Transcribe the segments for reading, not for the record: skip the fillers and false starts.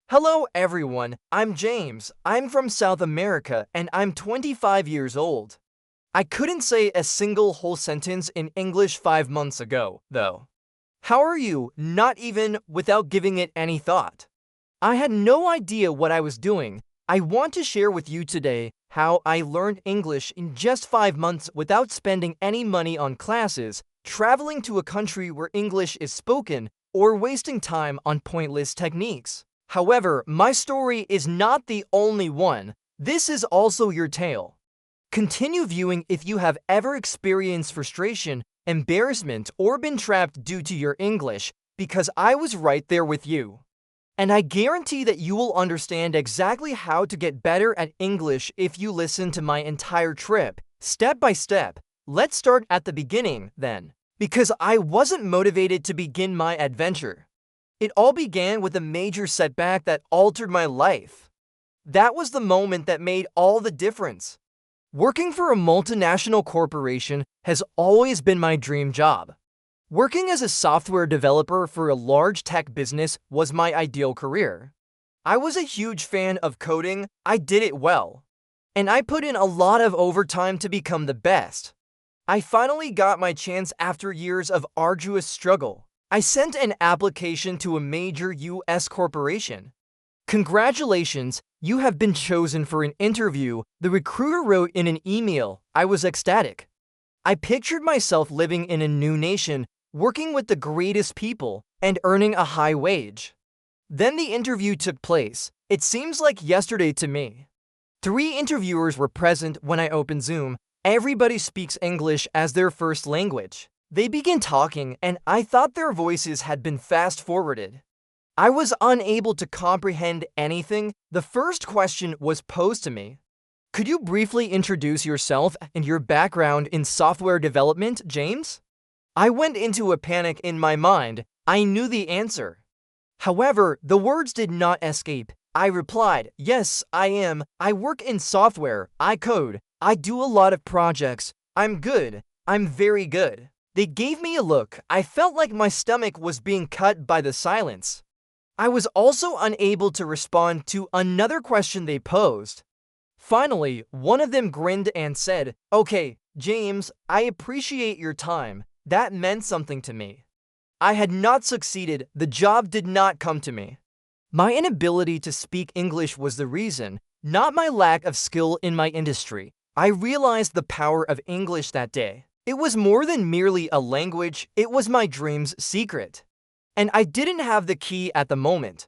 Hello everyone, I'm James. I'm from South America and I'm 25 years old. I couldn't say a single whole sentence in English 5 months ago, though. How are you? Not even without giving it any thought. I had no idea what I was doing. I want to share with you today how I learned English in just 5 months without spending any money on classes, traveling to a country where English is spoken, or wasting time on pointless techniques. However, my story is not the only one. This is also your tale. Continue viewing if you have ever experienced frustration, embarrassment, or been trapped due to your English, because I was right there with you. And I guarantee that you will understand exactly how to get better at English if you listen to my entire trip, step by step. Let's start at the beginning, then, because I wasn't motivated to begin my adventure. It all began with a major setback that altered my life. That was the moment that made all the difference. Working for a multinational corporation has always been my dream job. Working as a software developer for a large tech business was my ideal career. I was a huge fan of coding, I did it well, and I put in a lot of overtime to become the best. I finally got my chance after years of arduous struggle. I sent an application to a major US corporation. Congratulations, you have been chosen for an interview, the recruiter wrote in an email. I was ecstatic. I pictured myself living in a new nation, working with the greatest people, and earning a high wage. Then the interview took place. It seems like yesterday to me. 3 interviewers were present when I opened Zoom. Everybody speaks English as their first language. They began talking, and I thought their voices had been fast-forwarded. I was unable to comprehend anything. The first question was posed to me. Could you briefly introduce yourself and your background in software development, James? I went into a panic in my mind. I knew the answer. However, the words did not escape. I replied, yes, I am. I work in software. I code. I do a lot of projects. I'm good. I'm very good. They gave me a look. I felt like my stomach was being cut by the silence. I was also unable to respond to another question they posed. Finally, one of them grinned and said, okay, James, I appreciate your time. That meant something to me. I had not succeeded. The job did not come to me. My inability to speak English was the reason, not my lack of skill in my industry. I realized the power of English that day. It was more than merely a language, it was my dream's secret. And I didn't have the key at the moment.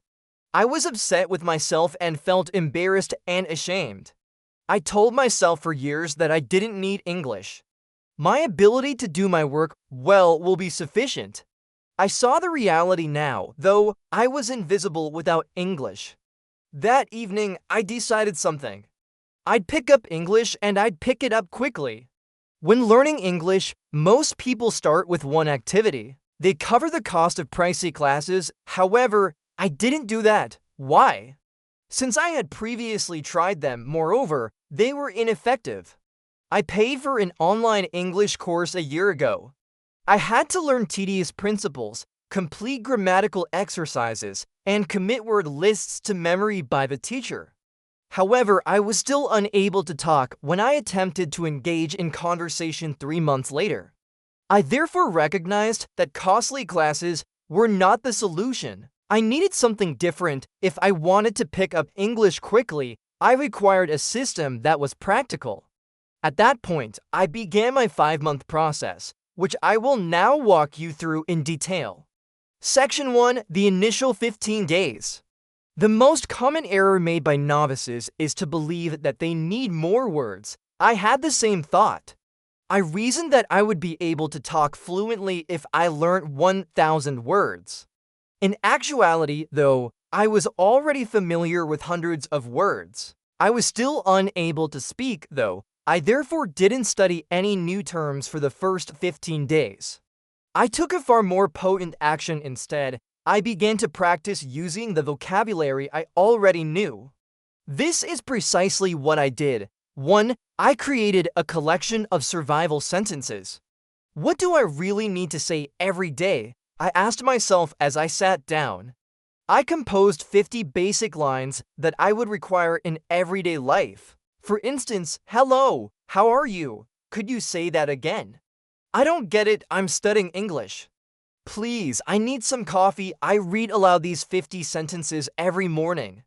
I was upset with myself and felt embarrassed and ashamed. I told myself for years that I didn't need English. My ability to do my work well will be sufficient. I saw the reality now, though I was invisible without English. That evening, I decided something. I'd pick up English and I'd pick it up quickly. When learning English, most people start with one activity. They cover the cost of pricey classes. However, I didn't do that. Why? Since I had previously tried them, moreover, they were ineffective. I paid for an online English course a year ago. I had to learn tedious principles, complete grammatical exercises, and commit word lists to memory by the teacher. However, I was still unable to talk when I attempted to engage in conversation 3 months later. I therefore recognized that costly classes were not the solution. I needed something different. If I wanted to pick up English quickly, I required a system that was practical. At that point, I began my 5-month process, which I will now walk you through in detail. Section 1. The initial 15 days. The most common error made by novices is to believe that they need more words. I had the same thought. I reasoned that I would be able to talk fluently if I learned 1,000 words. In actuality, though, I was already familiar with hundreds of words. I was still unable to speak, though. I therefore didn't study any new terms for the first 15 days. I took a far more potent action instead. I began to practice using the vocabulary I already knew. This is precisely what I did. 1. I created a collection of survival sentences. What do I really need to say every day? I asked myself as I sat down. I composed 50 basic lines that I would require in everyday life. For instance, hello, how are you? Could you say that again? I don't get it, I'm studying English. Please, I need some coffee. I read aloud these 50 sentences every morning.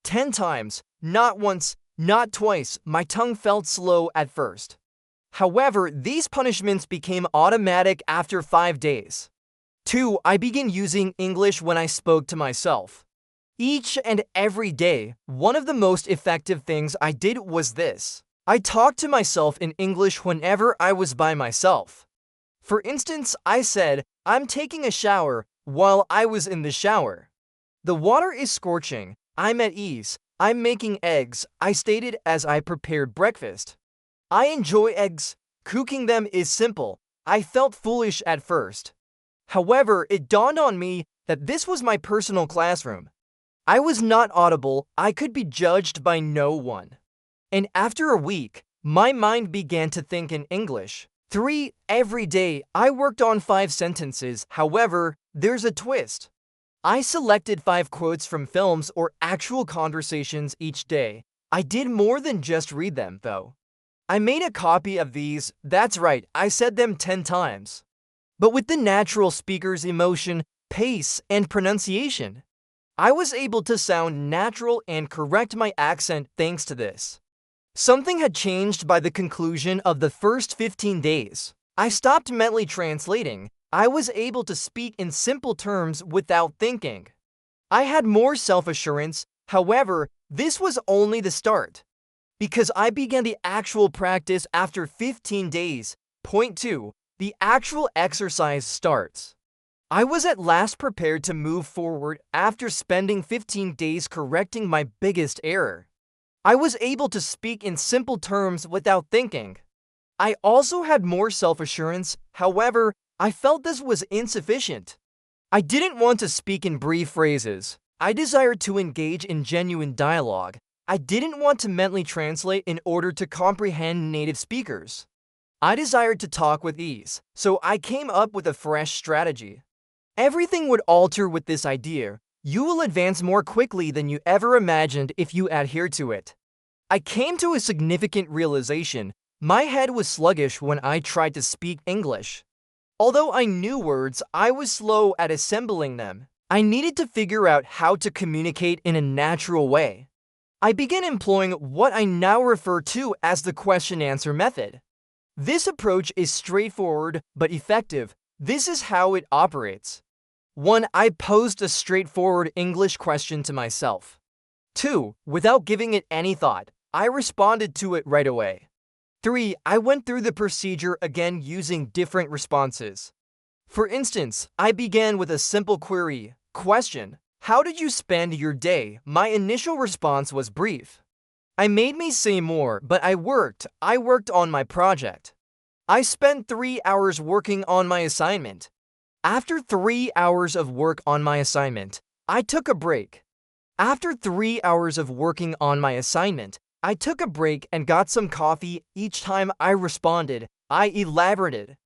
10 times, not once, not twice. My tongue felt slow at first. However, these punishments became automatic after 5 days. 2. I began using English when I spoke to myself. Each and every day, one of the most effective things I did was this. I talked to myself in English whenever I was by myself. For instance, I said, I'm taking a shower while I was in the shower. The water is scorching. I'm at ease. I'm making eggs. I stated as I prepared breakfast. I enjoy eggs. Cooking them is simple. I felt foolish at first. However, it dawned on me that this was my personal classroom. I was not audible. I could be judged by no one. And after a week, my mind began to think in English. 3. Every day, I worked on 5 sentences. However, there's a twist. I selected 5 quotes from films or actual conversations each day. I did more than just read them, though. I made a copy of these. That's right, I said them 10 times. But with the natural speaker's emotion, pace, and pronunciation. I was able to sound natural and correct my accent thanks to this. Something had changed by the conclusion of the first 15 days. I stopped mentally translating. I was able to speak in simple terms without thinking. I had more self-assurance. However, this was only the start. Because I began the actual practice after 15 days. Point 2. The actual exercise starts. I was at last prepared to move forward after spending 15 days correcting my biggest error. I was able to speak in simple terms without thinking. I also had more self-assurance. However, I felt this was insufficient. I didn't want to speak in brief phrases. I desired to engage in genuine dialogue. I didn't want to mentally translate in order to comprehend native speakers. I desired to talk with ease, so I came up with a fresh strategy. Everything would alter with this idea. You will advance more quickly than you ever imagined if you adhere to it. I came to a significant realization. My head was sluggish when I tried to speak English. Although I knew words, I was slow at assembling them. I needed to figure out how to communicate in a natural way. I began employing what I now refer to as the question-answer method. This approach is straightforward but effective. This is how it operates. 1. I posed a straightforward English question to myself. 2. Without giving it any thought, I responded to it right away. 3. I went through the procedure again using different responses. For instance, I began with a simple query. Question: how did you spend your day? My initial response was brief. I made me say more, but I worked on my project. I spent 3 hours working on my assignment. After 3 hours of work on my assignment, I took a break. After 3 hours of working on my assignment, I took a break and got some coffee. Each time I responded, I elaborated.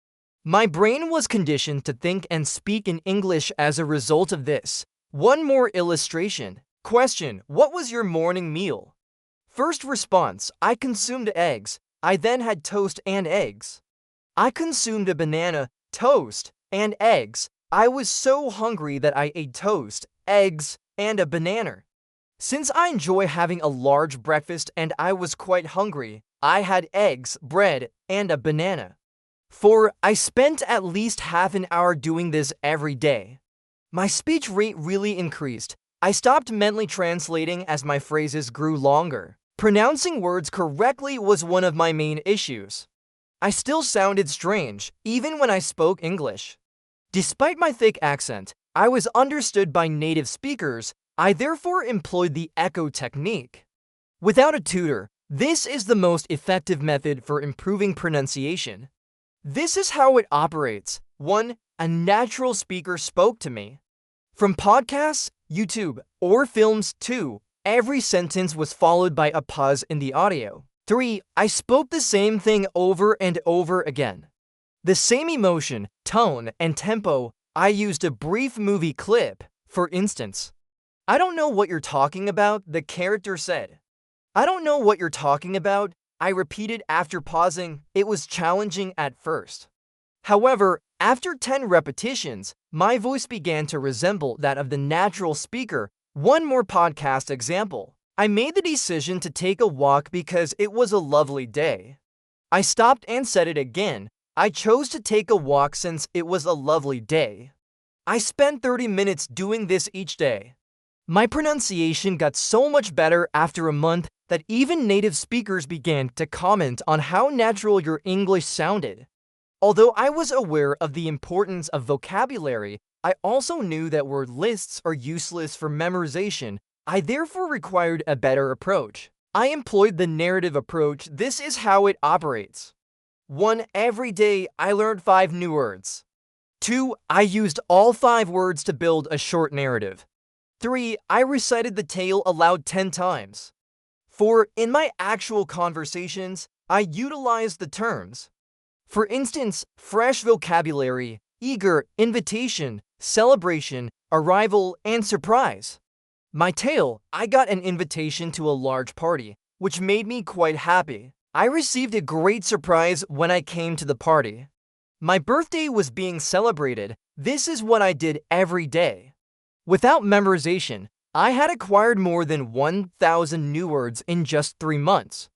My brain was conditioned to think and speak in English as a result of this. One more illustration. Question: what was your morning meal? First response: I consumed eggs. I then had toast and eggs. I consumed a banana, toast, and eggs. I was so hungry that I ate toast, eggs, and a banana. Since I enjoy having a large breakfast and I was quite hungry, I had eggs, bread, and a banana. 4. I spent at least half an hour doing this every day. My speech rate really increased. I stopped mentally translating as my phrases grew longer. Pronouncing words correctly was one of my main issues. I still sounded strange, even when I spoke English. Despite my thick accent, I was understood by native speakers. I therefore employed the echo technique. Without a tutor, this is the most effective method for improving pronunciation. This is how it operates. 1. A natural speaker spoke to me. From podcasts, YouTube, or films. 2. Every sentence was followed by a pause in the audio. 3. I spoke the same thing over and over again. The same emotion, tone, and tempo. I used a brief movie clip, for instance. I don't know what you're talking about, the character said. I don't know what you're talking about, I repeated after pausing. It was challenging at first. However, after 10 repetitions, my voice began to resemble that of the natural speaker. One more podcast example. I made the decision to take a walk because it was a lovely day. I stopped and said it again. I chose to take a walk since it was a lovely day. I spent 30 minutes doing this each day. My pronunciation got so much better after a month that even native speakers began to comment on how natural your English sounded. Although I was aware of the importance of vocabulary, I also knew that word lists are useless for memorization. I therefore required a better approach. I employed the narrative approach. This is how it operates. 1. Every day, I learned 5 new words. 2. I used all 5 words to build a short narrative. 3. I recited the tale aloud 10 times. 4. In my actual conversations, I utilized the terms. For instance, fresh vocabulary, eager, invitation, celebration, arrival, and surprise. My tale, I got an invitation to a large party, which made me quite happy. I received a great surprise when I came to the party. My birthday was being celebrated. This is what I did every day. Without memorization, I had acquired more than 1,000 new words in just 3 months.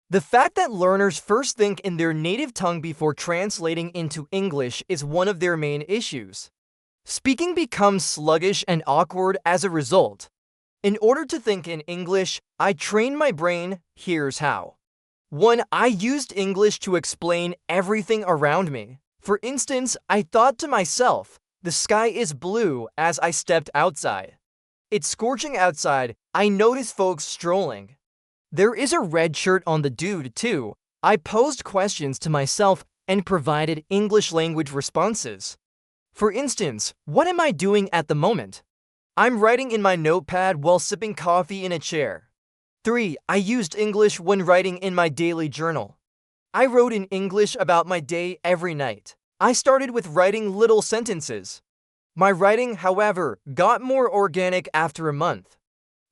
The fact that learners first think in their native tongue before translating into English is one of their main issues. Speaking becomes sluggish and awkward as a result. In order to think in English, I trained my brain. Here's how. 1. I used English to explain everything around me. For instance, I thought to myself, the sky is blue as I stepped outside. It's scorching outside. I noticed folks strolling. There is a red shirt on the dude too. I posed questions to myself and provided English language responses. For instance, what am I doing at the moment? I'm writing in my notepad while sipping coffee in a chair. 3. I used English when writing in my daily journal. I wrote in English about my day every night. I started with writing little sentences. My writing, however, got more organic after a month.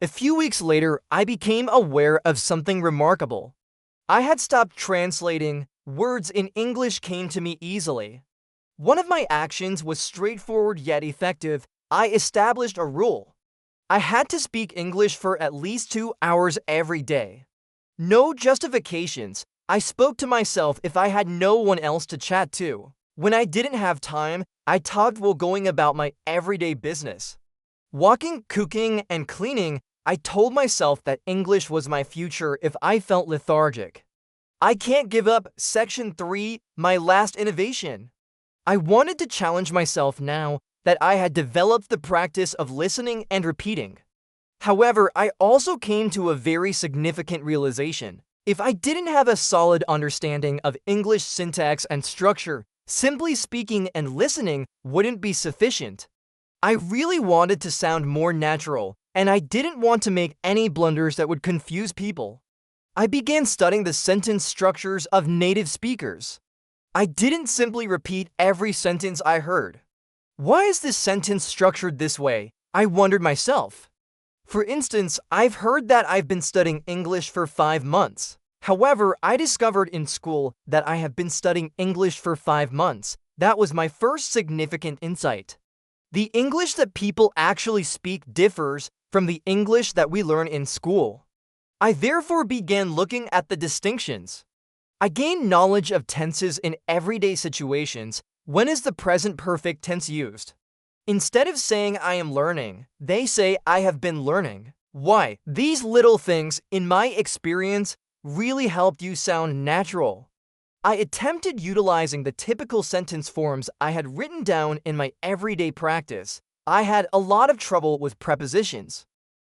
A few weeks later, I became aware of something remarkable. I had stopped translating. Words in English came to me easily. One of my actions was straightforward yet effective. I established a rule. I had to speak English for at least 2 hours every day. No justifications. I spoke to myself if I had no one else to chat to. When I didn't have time, I talked while going about my everyday business. Walking, cooking, and cleaning, I told myself that English was my future if I felt lethargic. I can't give up. Section 3, my last innovation. I wanted to challenge myself now that I had developed the practice of listening and repeating. However, I also came to a very significant realization. If I didn't have a solid understanding of English syntax and structure, simply speaking and listening wouldn't be sufficient. I really wanted to sound more natural, and I didn't want to make any blunders that would confuse people. I began studying the sentence structures of native speakers. I didn't simply repeat every sentence I heard. Why is this sentence structured this way? I wondered myself. For instance, I've heard that I've been studying English for 5 months. However, I discovered in school that I have been studying English for 5 months. That was my first significant insight. The English that people actually speak differs from the English that we learn in school. I therefore began looking at the distinctions. I gained knowledge of tenses in everyday situations. When is the present perfect tense used? Instead of saying I am learning, they say I have been learning. Why? These little things, in my experience, really helped you sound natural. I attempted utilizing the typical sentence forms I had written down in my everyday practice. I had a lot of trouble with prepositions.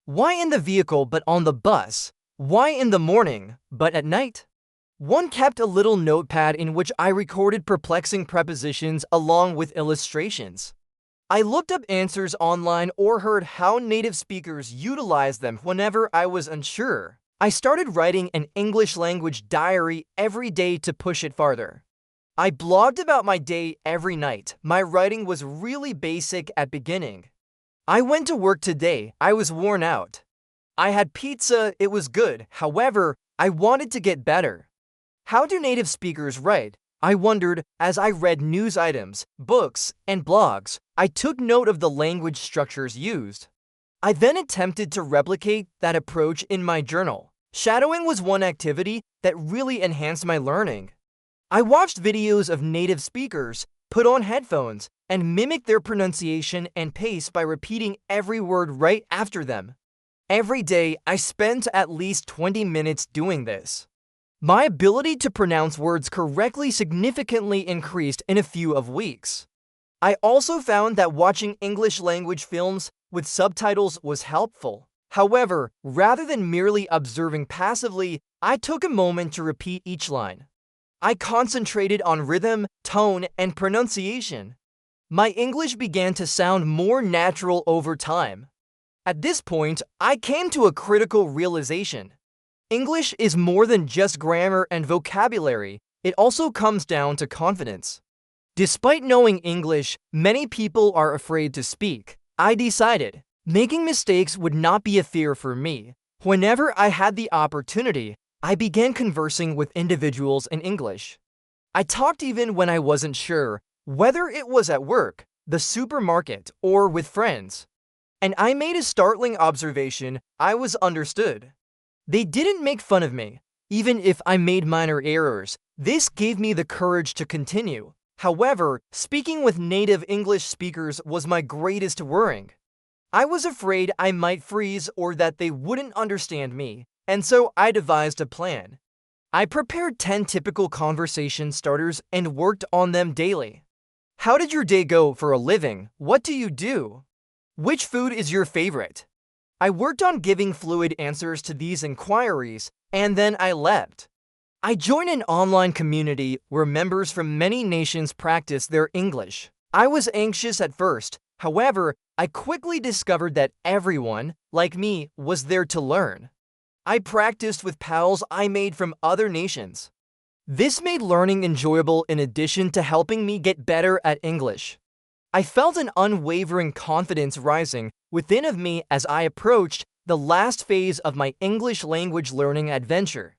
Why in the vehicle but on the bus? Why in the morning but at night? One kept a little notepad in which I recorded perplexing prepositions along with illustrations. I looked up answers online or heard how native speakers utilize them whenever I was unsure. I started writing an English language diary every day to push it farther. I blogged about my day every night. My writing was really basic at beginning. I went to work today. I was worn out. I had pizza. It was good. However, I wanted to get better. How do native speakers write? I wondered as I read news items, books, and blogs. I took note of the language structures used. I then attempted to replicate that approach in my journal. Shadowing was one activity that really enhanced my learning. I watched videos of native speakers, put on headphones, and mimic their pronunciation and pace by repeating every word right after them. Every day, I spent at least 20 minutes doing this. My ability to pronounce words correctly significantly increased in a few of weeks. I also found that watching English language films with subtitles was helpful. However, rather than merely observing passively, I took a moment to repeat each line. I concentrated on rhythm, tone, and pronunciation. My English began to sound more natural over time. At this point, I came to a critical realization. English is more than just grammar and vocabulary. It also comes down to confidence. Despite knowing English, many people are afraid to speak. I decided making mistakes would not be a fear for me. Whenever I had the opportunity, I began conversing with individuals in English. I talked even when I wasn't sure, whether it was at work, the supermarket, or with friends. And I made a startling observation: I was understood. They didn't make fun of me, even if I made minor errors. This gave me the courage to continue. However, speaking with native English speakers was my greatest worry. I was afraid I might freeze or that they wouldn't understand me, and so I devised a plan. I prepared 10 typical conversation starters and worked on them daily. How did your day go for a living? What do you do? Which food is your favorite? I worked on giving fluid answers to these inquiries, and then I left. I joined an online community where members from many nations practice their English. I was anxious at first. However, I quickly discovered that everyone, like me, was there to learn. I practiced with pals I made from other nations. This made learning enjoyable in addition to helping me get better at English. I felt an unwavering confidence rising within of me as I approached the last phase of my English language learning adventure.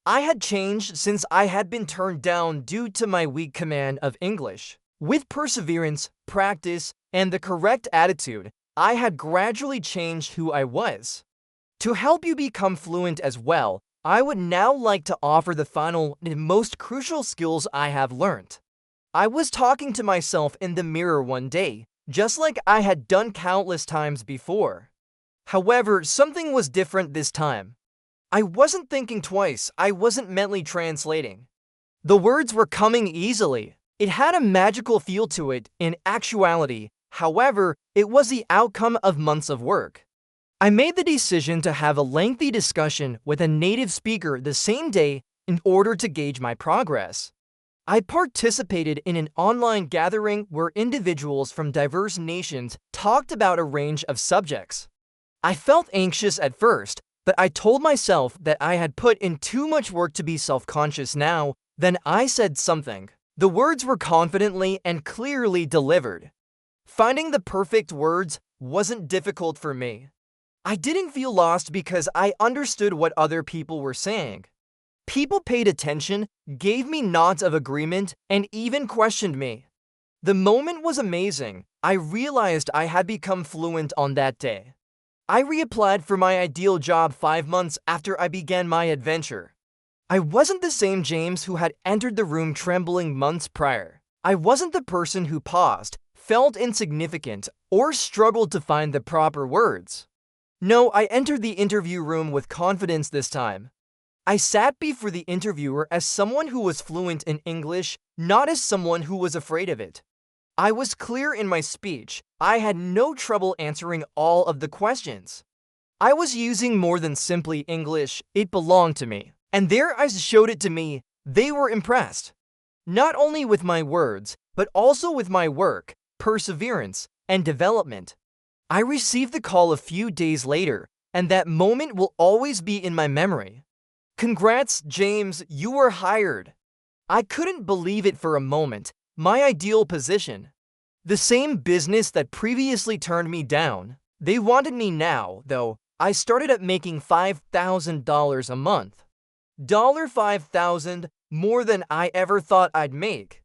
I had changed since I had been turned down due to my weak command of English. With perseverance, practice, and the correct attitude, I had gradually changed who I was. To help you become fluent as well, I would now like to offer the final and most crucial skills I have learned. I was talking to myself in the mirror one day, just like I had done countless times before. However, something was different this time. I wasn't thinking twice. I wasn't mentally translating. The words were coming easily. It had a magical feel to it in actuality. However, it was the outcome of months of work. I made the decision to have a lengthy discussion with a native speaker the same day in order to gauge my progress. I participated in an online gathering where individuals from diverse nations talked about a range of subjects. I felt anxious at first, but I told myself that I had put in too much work to be self-conscious now. Then I said something. The words were confidently and clearly delivered. Finding the perfect words wasn't difficult for me. I didn't feel lost because I understood what other people were saying. People paid attention, gave me nods of agreement, and even questioned me. The moment was amazing. I realized I had become fluent on that day. I reapplied for my ideal job 5 months after I began my adventure. I wasn't the same James who had entered the room trembling months prior. I wasn't the person who paused, felt insignificant, or struggled to find the proper words. No, I entered the interview room with confidence this time. I sat before the interviewer as someone who was fluent in English, not as someone who was afraid of it. I was clear in my speech. I had no trouble answering all of the questions. I was using more than simply English. It belonged to me. And their eyes showed it to me. They were impressed. Not only with my words, but also with my work, perseverance, and development. I received the call a few days later, and that moment will always be in my memory. Congrats, James, you were hired. I couldn't believe it for a moment. My ideal position. The same business that previously turned me down. They wanted me now, though. I started at making $5,000 a month. $5,000 more than I ever thought I'd make.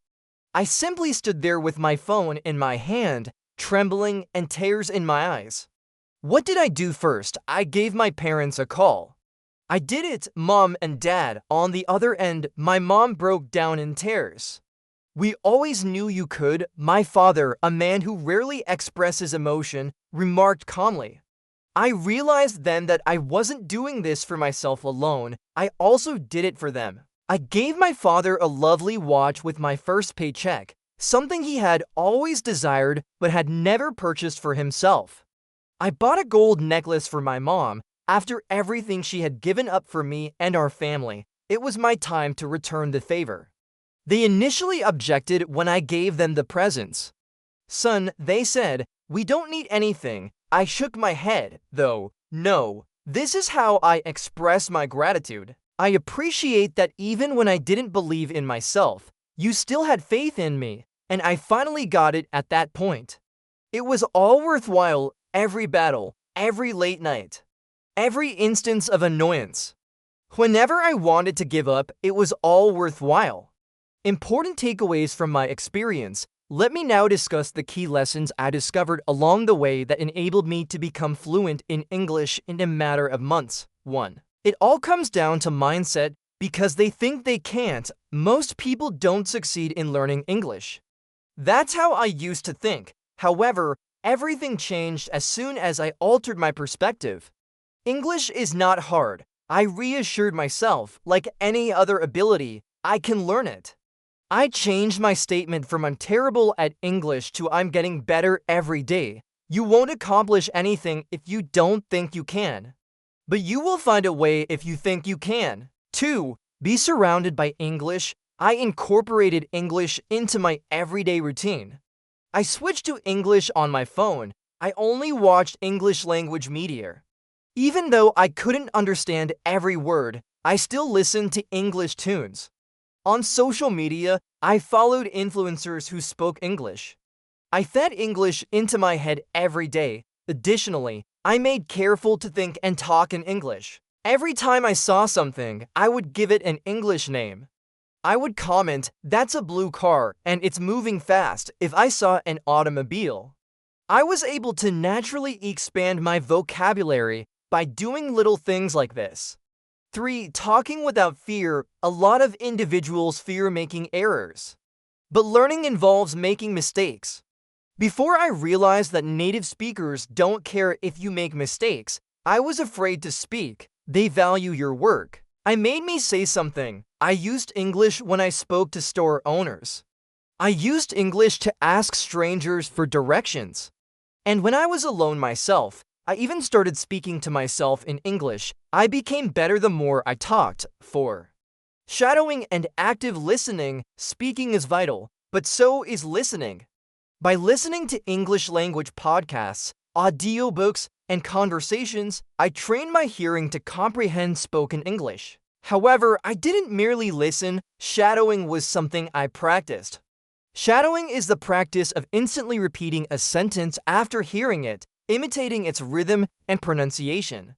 I simply stood there with my phone in my hand, trembling and tears in my eyes. What did I do first? I gave my parents a call. I did it, Mom and Dad. On the other end, my mom broke down in tears. We always knew you could, my father, a man who rarely expresses emotion, remarked calmly. I realized then that I wasn't doing this for myself alone, I also did it for them. I gave my father a lovely watch with my first paycheck, something he had always desired but had never purchased for himself. I bought a gold necklace for my mom. After everything she had given up for me and our family, it was my time to return the favor. They initially objected when I gave them the presents. Son, they said, we don't need anything. I shook my head, though. No, this is how I express my gratitude. I appreciate that even when I didn't believe in myself, you still had faith in me, and I finally got it at that point. It was all worthwhile, every battle, every late night, every instance of annoyance. Whenever I wanted to give up, it was all worthwhile. Important takeaways from my experience. Let me now discuss the key lessons I discovered along the way that enabled me to become fluent in English in a matter of months. 1. It all comes down to mindset. Because they think they can't, most people don't succeed in learning English. That's how I used to think. However, everything changed as soon as I altered my perspective. English is not hard. I reassured myself, like any other ability, I can learn it. I changed my statement from I'm terrible at English to I'm getting better every day. You won't accomplish anything if you don't think you can. But you will find a way if you think you can. 2. Be surrounded by English. I incorporated English into my everyday routine. I switched to English on my phone. I only watched English language media. Even though I couldn't understand every word, I still listened to English tunes. On social media, I followed influencers who spoke English. I fed English into my head every day. Additionally, I made careful to think and talk in English. Every time I saw something, I would give it an English name. I would comment, that's a blue car and it's moving fast if I saw an automobile. I was able to naturally expand my vocabulary by doing little things like this. 3. Talking without fear. A lot of individuals fear making errors. But learning involves making mistakes. Before I realized that native speakers don't care if you make mistakes, I was afraid to speak. They value your work. I made me say something. I used English when I spoke to store owners. I used English to ask strangers for directions. And when I was alone myself, I even started speaking to myself in English. I became better the more I talked. 4. Shadowing and active listening. Speaking is vital, but so is listening. By listening to English language podcasts, audiobooks, and conversations, I trained my hearing to comprehend spoken English. However, I didn't merely listen. Shadowing was something I practiced. Shadowing is the practice of instantly repeating a sentence after hearing it, imitating its rhythm and pronunciation.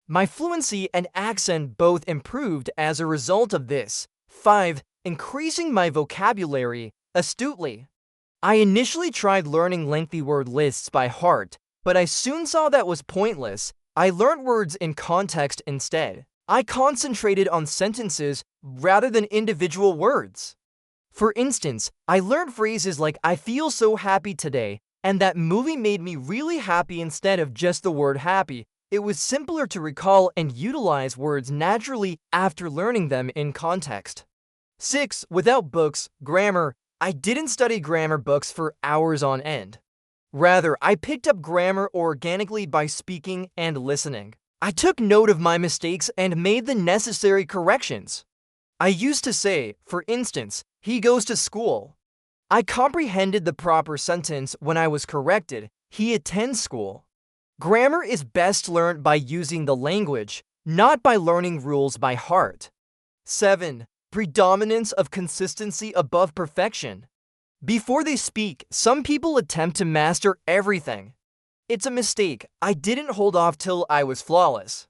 My fluency and accent both improved as a result of this. 5. Increasing my vocabulary astutely. I initially tried learning lengthy word lists by heart, but I soon saw that was pointless. I learned words in context instead. I concentrated on sentences rather than individual words. For instance, I learned phrases like I feel so happy today, and that movie made me really happy instead of just the word happy. It was simpler to recall and utilize words naturally after learning them in context. 6. Without books, grammar. I didn't study grammar books for hours on end. Rather, I picked up grammar organically by speaking and listening. I took note of my mistakes and made the necessary corrections. I used to say, for instance, he goes to school. I comprehended the proper sentence when I was corrected. He attends school. Grammar is best learned by using the language, not by learning rules by heart. 7. Predominance of consistency above perfection. Before they speak, some people attempt to master everything. It's a mistake. I didn't hold off till I was flawless.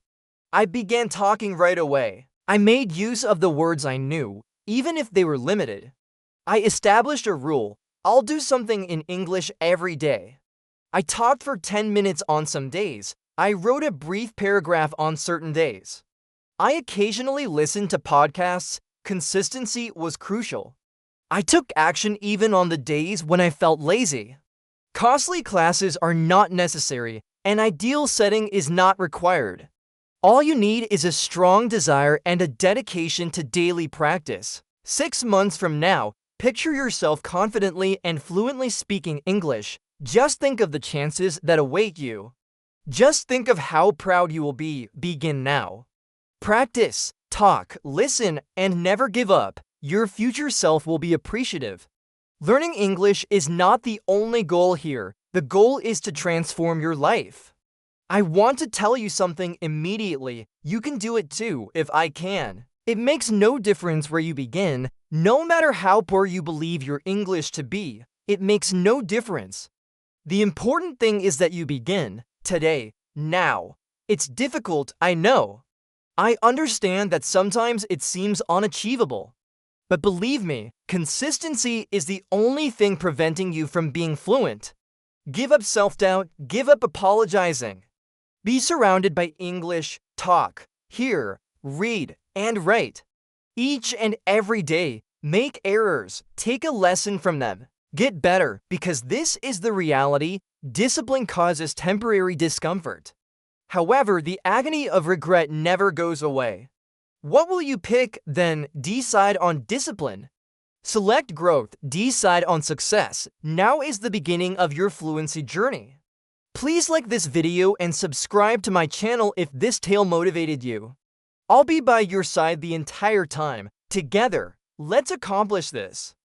I began talking right away. I made use of the words I knew, even if they were limited. I established a rule. I'll do something in English every day. I talked for 10 minutes on some days. I wrote a brief paragraph on certain days. I occasionally listened to podcasts. Consistency was crucial. I took action even on the days when I felt lazy. Costly classes are not necessary. An ideal setting is not required. All you need is a strong desire and a dedication to daily practice. 6 months from now, picture yourself confidently and fluently speaking English. Just think of the chances that await you. Just think of how proud you will be. Begin now. Practice, talk, listen, and never give up. Your future self will be appreciative. Learning English is not the only goal here. The goal is to transform your life. I want to tell you something immediately. You can do it too, if I can. It makes no difference where you begin, no matter how poor you believe your English to be. It makes no difference. The important thing is that you begin, today, now. It's difficult, I know. I understand that sometimes it seems unachievable. But believe me, consistency is the only thing preventing you from being fluent. Give up self-doubt, give up apologizing. Be surrounded by English, talk, hear, read, and write. Each and every day, make errors, take a lesson from them. Get better, because this is the reality. Discipline causes temporary discomfort. However, the agony of regret never goes away. What will you pick, then? Decide on discipline. Select growth, decide on success. Now is the beginning of your fluency journey. Please like this video and subscribe to my channel if this tale motivated you. I'll be by your side the entire time. Together, let's accomplish this.